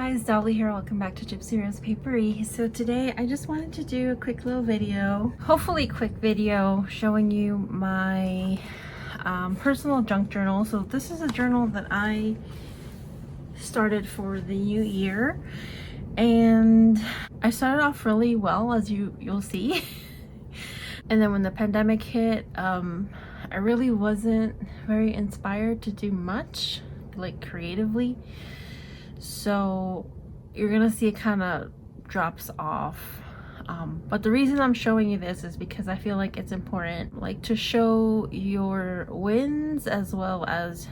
guys, Dolly here. Welcome back to Gipsyrosepaperie. So today I just wanted to do a quick little video, hopefully quick video, showing you my personal junk journal. So this is a journal that I started for the new year, and I started off really well, as you'll see. And then when the pandemic hit, I really wasn't very inspired to do much, like creatively. So you're gonna see it kind of drops off. But the reason I'm showing you this is because I feel like it's important, like, to show your wins as well as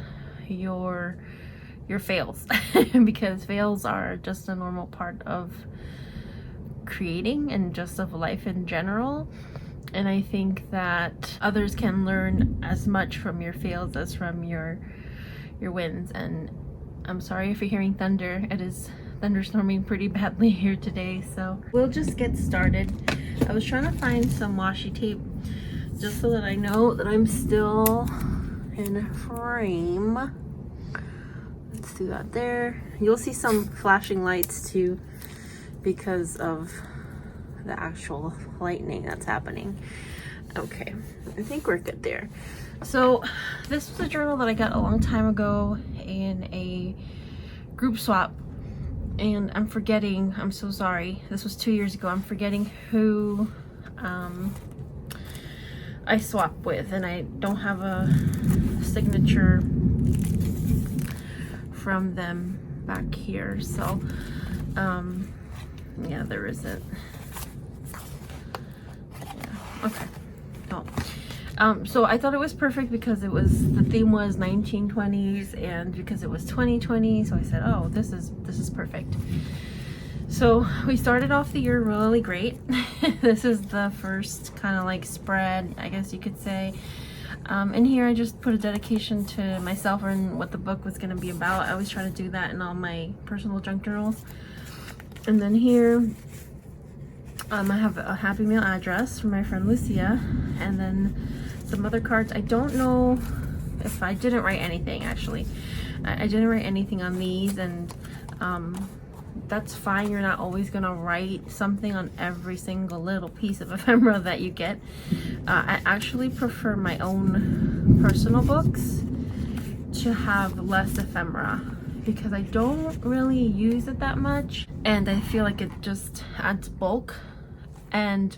your fails. Because fails are just a normal part of creating and just of life in general. And I think that others can learn as much from your fails as from your wins. And I'm sorry if you're hearing thunder. It is thunderstorming pretty badly here today, so we'll just get started. I was trying to find some washi tape just so that I know that I'm still in frame. Let's do that there. You'll see some flashing lights too because of the actual lightning that's happening. Okay, I think we're good there. So this was a journal that I got a long time ago in a group swap, and I'm forgetting, I'm so sorry, this was 2 years ago. I'm forgetting who I swapped with, and I don't have a signature from them back here. So yeah, there isn't. Yeah, okay. So I thought it was perfect because the theme was 1920s, and because it was 2020, so I said, oh, this is perfect. So we started off the year really great. This is the first kind of like spread, I guess you could say. In here I just put a dedication to myself and what the book was going to be about. I always try to do that in all my personal junk journals. And then here I have a Happy Meal address from my friend Lucia, and then some other cards. I don't know if I didn't write anything, actually. I didn't write anything on these, and that's fine. You're not always gonna write something on every single little piece of ephemera that you get. I actually prefer my own personal books to have less ephemera because I don't really use it that much, and I feel like it just adds bulk. And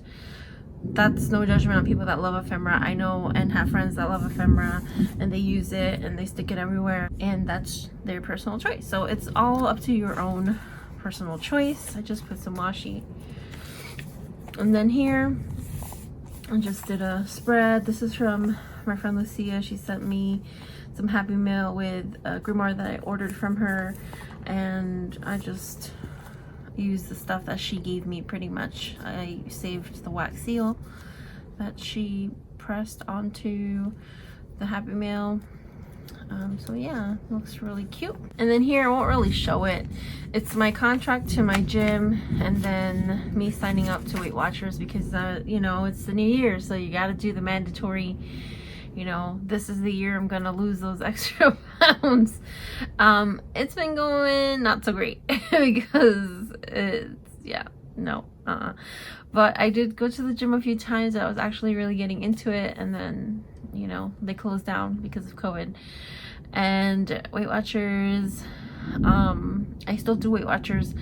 that's no judgment on people that love ephemera. I know and have friends that love ephemera and they use it and they stick it everywhere, and that's their personal choice. So it's all up to your own personal choice. I just put some washi. And then here I just did a spread. This is from my friend Lucia. She sent me some Happy Meal with a grimoire that I ordered from her, and I just used the stuff that she gave me pretty much. I saved the wax seal that she pressed onto the Happy Meal. So yeah, looks really cute. And then here, I won't really show it. It's my contract to my gym, and then me signing up to Weight Watchers because you know, it's the new year, so you got to do the mandatory. You know, this is the year I'm gonna lose those extra pounds. It's been going not so great because it's, yeah, no, but I did go to the gym a few times. I was actually really getting into it, and then, you know, they closed down because of COVID. And Weight Watchers, I still do Weight Watchers,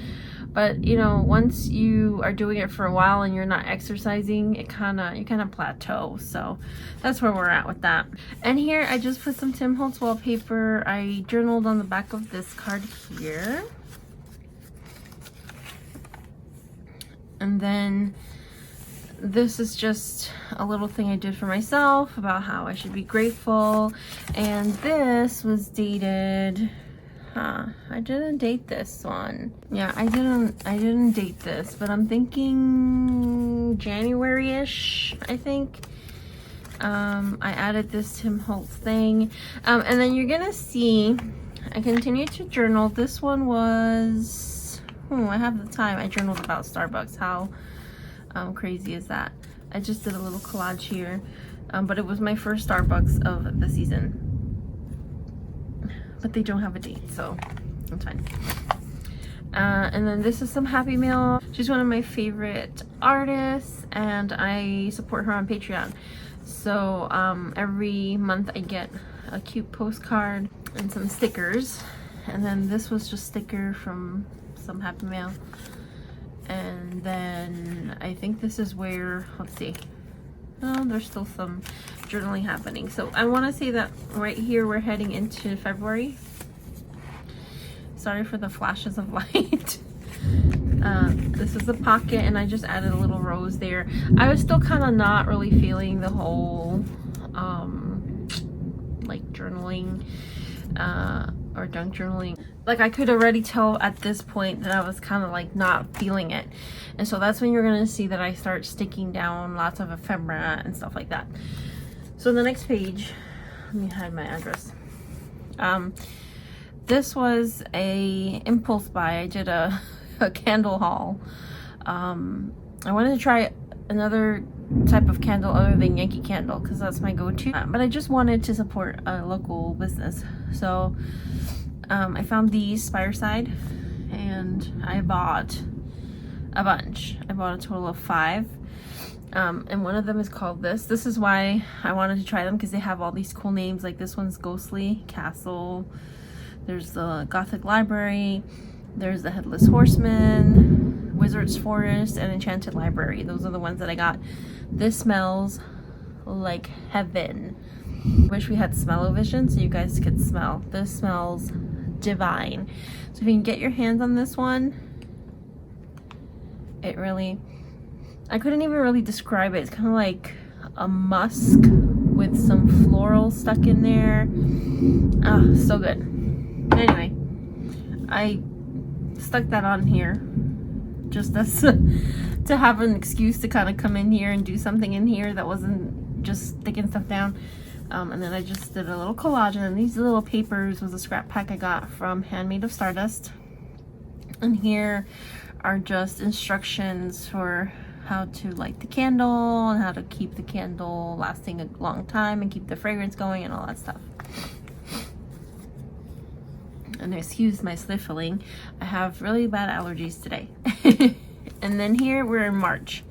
but you know, once you are doing it for a while and you're not exercising, you kind of plateau. So that's where we're at with that. And here I just put some Tim Holtz wallpaper. I journaled on the back of this card here. And then this is just a little thing I did for myself about how I should be grateful. And this was dated, I didn't date this one. Yeah, I didn't date this, but I'm thinking January-ish, I think. I added this Tim Holtz thing. And then you're gonna see, I continued to journal. This one was, I have the time. I journaled about Starbucks. How crazy is that? I just did a little collage here. But it was my first Starbucks of the season. But they don't have a date, so it's fine. And then this is some Happy Mail. She's one of my favorite artists, and I support her on Patreon. So every month I get a cute postcard and some stickers. And then this was just sticker from some Happy Mail. And then I think this is where, let's see. Oh, there's still some journaling happening. So I want to say that right here we're heading into February. Sorry for the flashes of light. This is the pocket, and I just added a little rose there. I was still kind of not really feeling the whole like journaling or junk journaling. Like I could already tell at this point that I was kind of like not feeling it, and so that's when you're gonna see that I start sticking down lots of ephemera and stuff like that. So the next page, let me hide my address. This was a impulse buy. I did a candle haul. I wanted to try another type of candle other than Yankee Candle because that's my go-to, but I just wanted to support a local business. So I found these Fireside, and I bought a bunch. I bought a total of 5, and one of them is called this. This is why I wanted to try them, because they have all these cool names. Like this one's Ghostly Castle, there's the Gothic Library, there's the Headless Horseman, Wizard's Forest, and Enchanted Library. Those are the ones that I got. This smells like heaven. Wish we had smell-o-vision so you guys could smell. This smells divine. So if you can get your hands on this one, it really, I couldn't even really describe it. It's kind of like a musk with some floral stuck in there. Ah, so good. Anyway, I stuck that on here just as to have an excuse to kind of come in here and do something in here that wasn't just sticking stuff down. And then I just did a little collage, and these little papers was a scrap pack I got from Handmade of Stardust. And here are just instructions for how to light the candle and how to keep the candle lasting a long time and keep the fragrance going and all that stuff. And excuse my sniffling, I have really bad allergies today. And then here we're in March.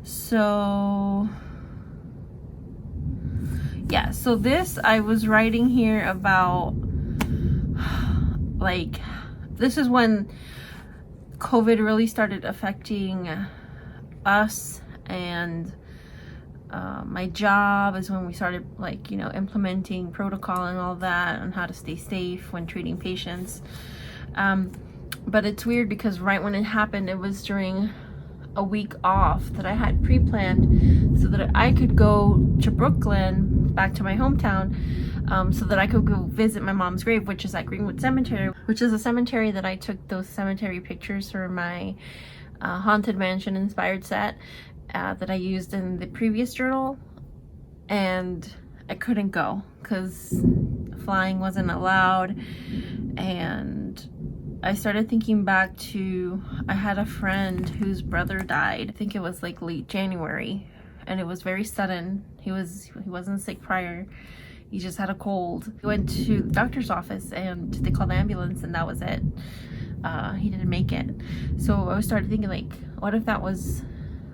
So yeah, so this I was writing here about, like, this is when COVID really started affecting us, and my job is when we started, like, you know, implementing protocol and all that, and how to stay safe when treating patients. But it's weird because right when it happened, it was during a week off that I had pre-planned so that I could go to Brooklyn, back to my hometown, so that I could go visit my mom's grave, which is at Greenwood Cemetery, which is a cemetery that I took those cemetery pictures for my Haunted Mansion inspired set that I used in the previous journal. And I couldn't go because flying wasn't allowed. And I started thinking back to, I had a friend whose brother died. I think it was like late January, and it was very sudden. He wasn't sick prior. He just had a cold. He went to the doctor's office and they called the ambulance, and that was it. He didn't make it. So I started thinking, like, what if that was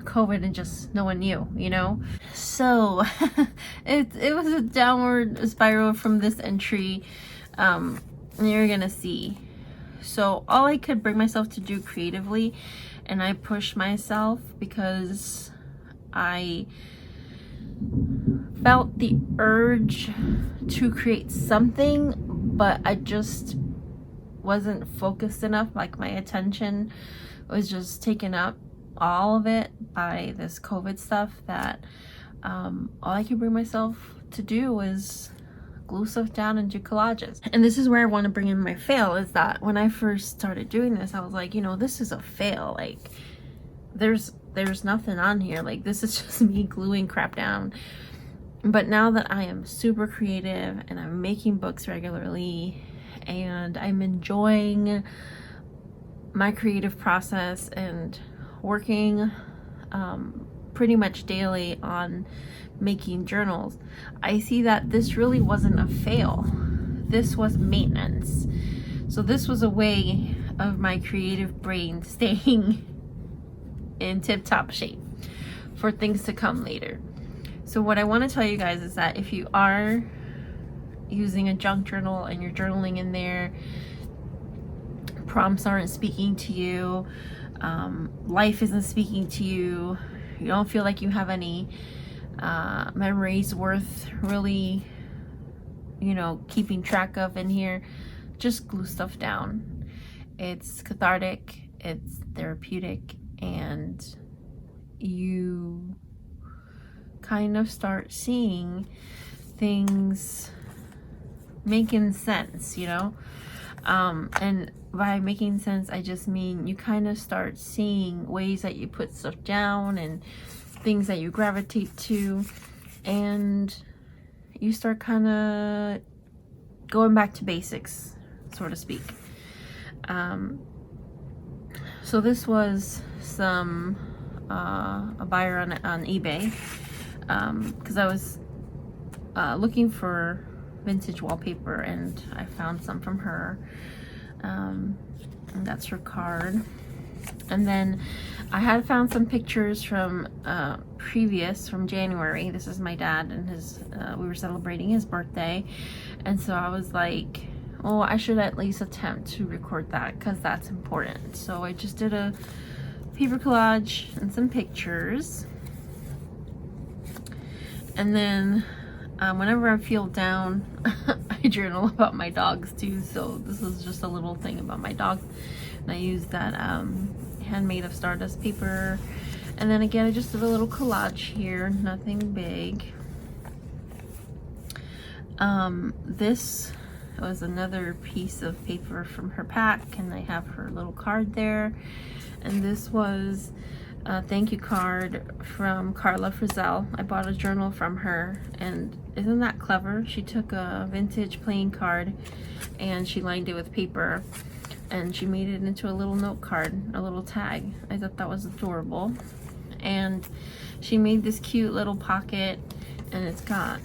COVID and just no one knew, you know? So it was a downward spiral from this entry. And you're gonna see. So all I could bring myself to do creatively, and I pushed myself because I felt the urge to create something, but I just wasn't focused enough. Like, my attention was just taken up, all of it, by this COVID stuff, that all I could bring myself to do was glue stuff down and do collages. And this is where I want to bring in my fail, is that when I first started doing this, I was like, you know, this is a fail. Like, there's nothing on here. Like, this is just me gluing crap down. But now that I am super creative and I'm making books regularly and I'm enjoying my creative process and working pretty much daily on making journals, I see that this really wasn't a fail. This was maintenance. So this was a way of my creative brain staying in tip-top shape for things to come later. So what I want to tell you guys is that if you are using a junk journal and you're journaling in there, prompts aren't speaking to you, life isn't speaking to you, you don't feel like you have any memories worth really, you know, keeping track of in here, just glue stuff down. It's cathartic, it's therapeutic, and you kind of start seeing things making sense, you know? And by making sense, I just mean you kind of start seeing ways that you put stuff down and things that you gravitate to, and you start kind of going back to basics, so to speak. So this was some a buyer on eBay, because I was looking for vintage wallpaper, and I found some from her, and that's her card. And then I had found some pictures from from January. This is my dad and his we were celebrating his birthday, and so I was like, oh, I should at least attempt to record that because that's important. So I just did a paper collage and some pictures, and then whenever I feel down, I journal about my dogs too. So this is just a little thing about my dog, and I used that handmade of stardust paper. And then again, I just did a little collage here, nothing big. This was another piece of paper from her pack, and I have her little card there. And this was a thank you card from Karla Frizelle. I bought a journal from her, and isn't that clever? She took a vintage playing card and she lined it with paper, and she made it into a little note card, a little tag. I thought that was adorable. And she made this cute little pocket, and it's got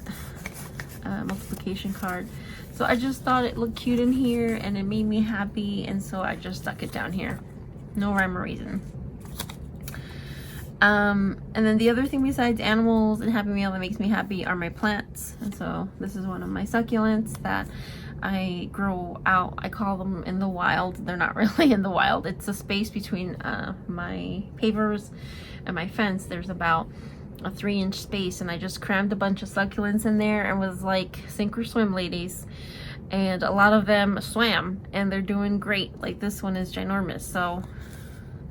a multiplication card. So I just thought it looked cute in here, and it made me happy, and so I just stuck it down here. No rhyme or reason. And then the other thing besides animals and Happy Meal that makes me happy are my plants. And so this is one of my succulents that I grow out. I call them in the wild. They're not really in the wild. It's a space between my pavers and my fence. There's about a 3-inch space, and I just crammed a bunch of succulents in there and was like, sink or swim, ladies. And a lot of them swam, and they're doing great. Like this one is ginormous, so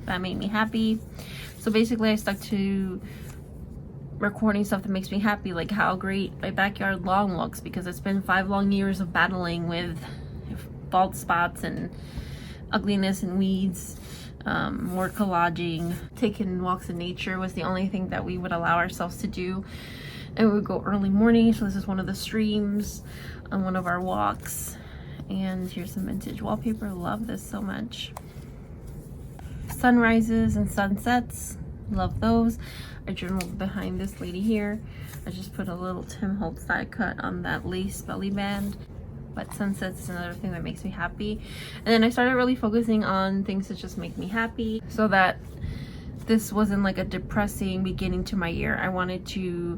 that made me happy. So basically I stuck to recording stuff that makes me happy, like how great my backyard lawn looks, because it's been 5 long years of battling with bald spots and ugliness and weeds. More collaging. Taking walks in nature was the only thing that we would allow ourselves to do, and we would go early morning. So this is one of the streams on one of our walks, and here's some vintage wallpaper. Love this so much. Sunrises and sunsets, love those. I journaled behind this lady here. I just put a little Tim Holtz die cut on that lace belly band. But sunsets is another thing that makes me happy. And then I started really focusing on things that just make me happy, so that this wasn't like a depressing beginning to my year. I wanted to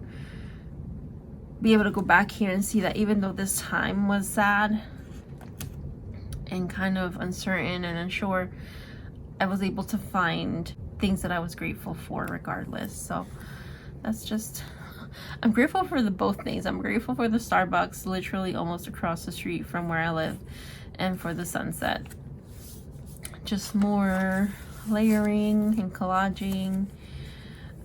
be able to go back here and see that even though this time was sad and kind of uncertain and unsure, I was able to find things that I was grateful for regardless. So that's just, I'm grateful for both things. I'm grateful for the Starbucks literally almost across the street from where I live, and for the sunset. Just more layering and collaging.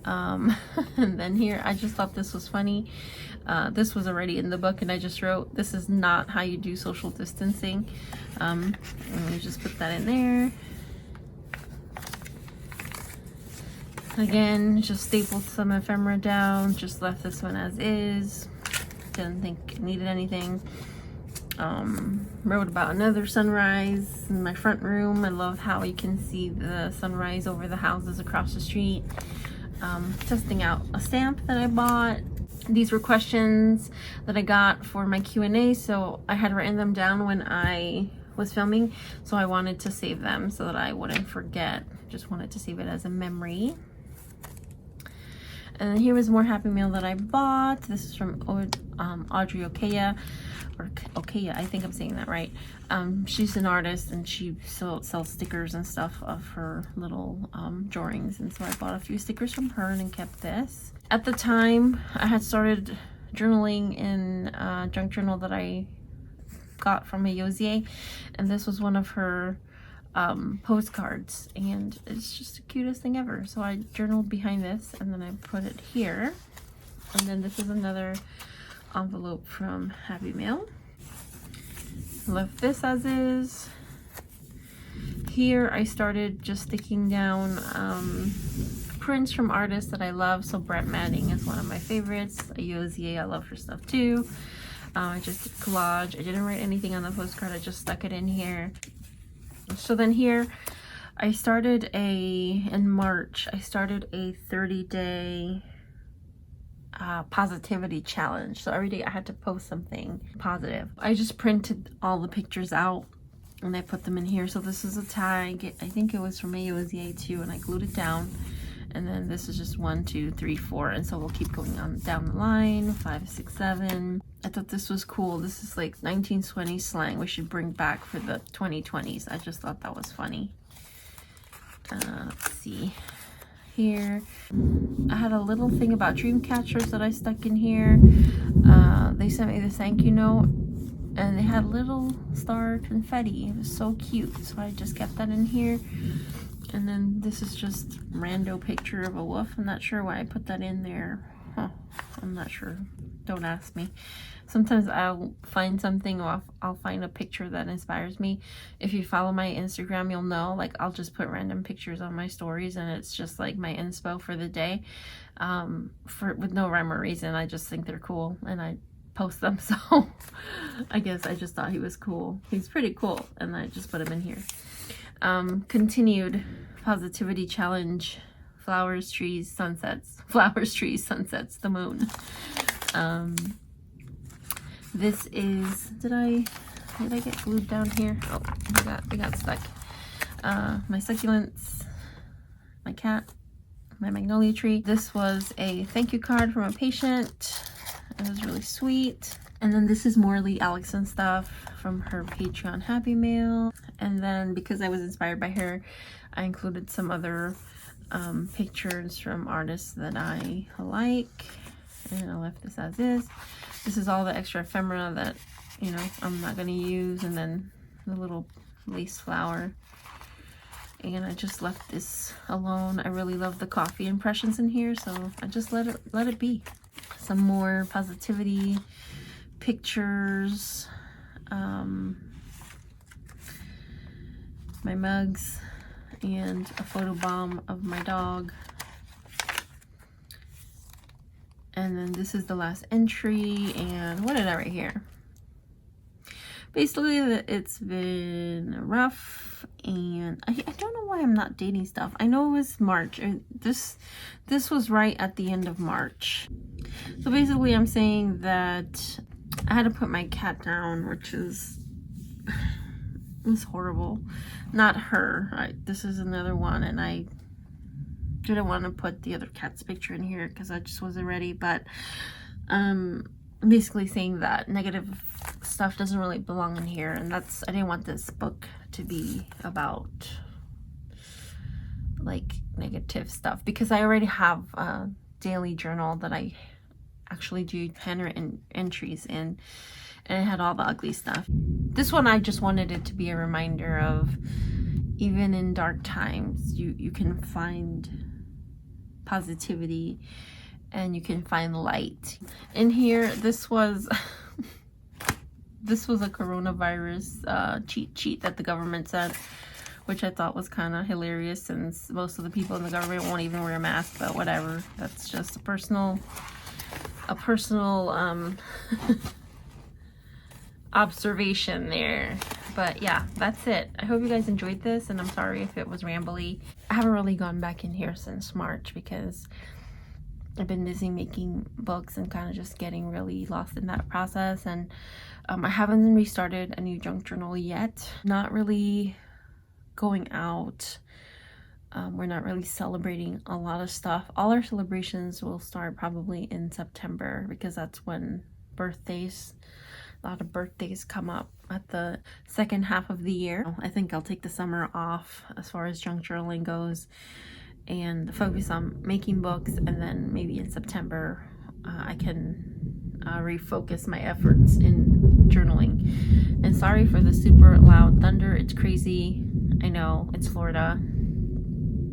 And then here, I just thought this was funny. This was already in the book, and I just wrote, this is not how you do social distancing. Let me just put that in there. Again, just stapled some ephemera down, just left this one as is. Didn't think it needed anything. Wrote about another sunrise in my front room. I love how you can see the sunrise over the houses across the street. Testing out a stamp that I bought. These were questions that I got for my Q&A, so I had written them down when I was filming, so I wanted to save them so that I wouldn't forget. Just wanted to save it as a memory. And then here was more Happy Mail that I bought. This is from Audrey Okaya, or Okaya, I think I'm saying that right. She's an artist and she sells stickers and stuff of her little drawings, and so I bought a few stickers from her and then kept this. At the time, I had started journaling in a junk journal that I got from a Yosier, and this was one of her postcards, and it's just the cutest thing ever. So I journaled behind this, and then I put it here. And then this is another envelope from Happy Mail. Left this as is. Here I started just sticking down prints from artists that I love. So Brett Manning is one of my favorites. Yosier, I love her stuff too. I just did collage. I didn't write anything on the postcard, I just stuck it in here. So then here I started in March I started a 30-day positivity challenge. So every day I had to post something positive. I just printed all the pictures out and I put them in here. So this is a tag, I think it was from Yosier too, and I glued it down. And then this is just 1, 2, 3, 4, and so we'll keep going on down the line. 5, 6, 7. I thought this was cool. This is like 1920s slang we should bring back for the 2020s. I just thought that was funny. Let's see here. I had a little thing about dream catchers that I stuck in here. They sent me this thank you note, and they had little star confetti. It was so cute, so I just kept that in here. And then this is just a rando picture of a wolf. I'm not sure why I put that in there. Huh, I'm not sure. Don't ask me. Sometimes I'll find something, or I'll find a picture that inspires me. If you follow my Instagram, you'll know, like, I'll just put random pictures on my stories, and it's just like my inspo for the day, with no rhyme or reason. I just think they're cool, and I post them. So I guess I just thought he was cool. He's pretty cool, and I just put him in here. Continued positivity challenge, flowers, trees, sunsets, flowers, trees, sunsets, the moon. This is, did I get glued down here? Oh, we got stuck. My succulents, my cat, my magnolia tree. This was a thank you card from a patient. It was really sweet. And then this is more Leigh Ellexson stuff from her Patreon Happy Mail. And then because I was inspired by her, I included some other pictures from artists that I like. And I left this as is. This is all the extra ephemera that, you know, I'm not going to use. And then the little lace flower. And I just left this alone. I really love the coffee impressions in here, so I just let it be. Some more positivity pictures, my mugs, and a photobomb of my dog. And then this is the last entry, and what did I write here? Basically, it's been rough, and I don't know why I'm not dating stuff. I know it was March, and this was right at the end of March. So basically, I'm saying that I had to put my cat down, which is horrible. Not her. This is another one, and I didn't want to put the other cat's picture in here because I just wasn't ready. But basically saying that negative stuff doesn't really belong in here, and I didn't want this book to be about like negative stuff, because I already have a daily journal that I actually do handwritten entries in, and it had all the ugly stuff. This one, I just wanted it to be a reminder of, even in dark times, you can find positivity and you can find light. In here, this was a coronavirus cheat sheet that the government sent, which I thought was kind of hilarious, since most of the people in the government won't even wear a mask, but whatever. That's just a personal observation there. But yeah, that's it. I hope you guys enjoyed this, and I'm sorry if it was rambly. I haven't really gone back in here since March because I've been busy making books and kind of just getting really lost in that process. And I haven't restarted a new junk journal yet. Not really going out. We're not really celebrating a lot of stuff. All our celebrations will start probably in September, because that's when birthdays, a lot of birthdays come up at the second half of the year. I think I'll take the summer off as far as junk journaling goes and focus on making books, and then maybe in September I can refocus my efforts in journaling. And sorry for the super loud thunder. It's crazy. I know, it's Florida.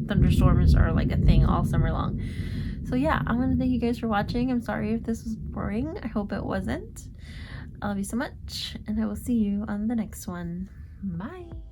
Thunderstorms are like a thing all summer long. So yeah, I want to thank you guys for watching. I'm sorry if this was boring. I hope it wasn't. I love you so much, and I will see you on the next one. Bye.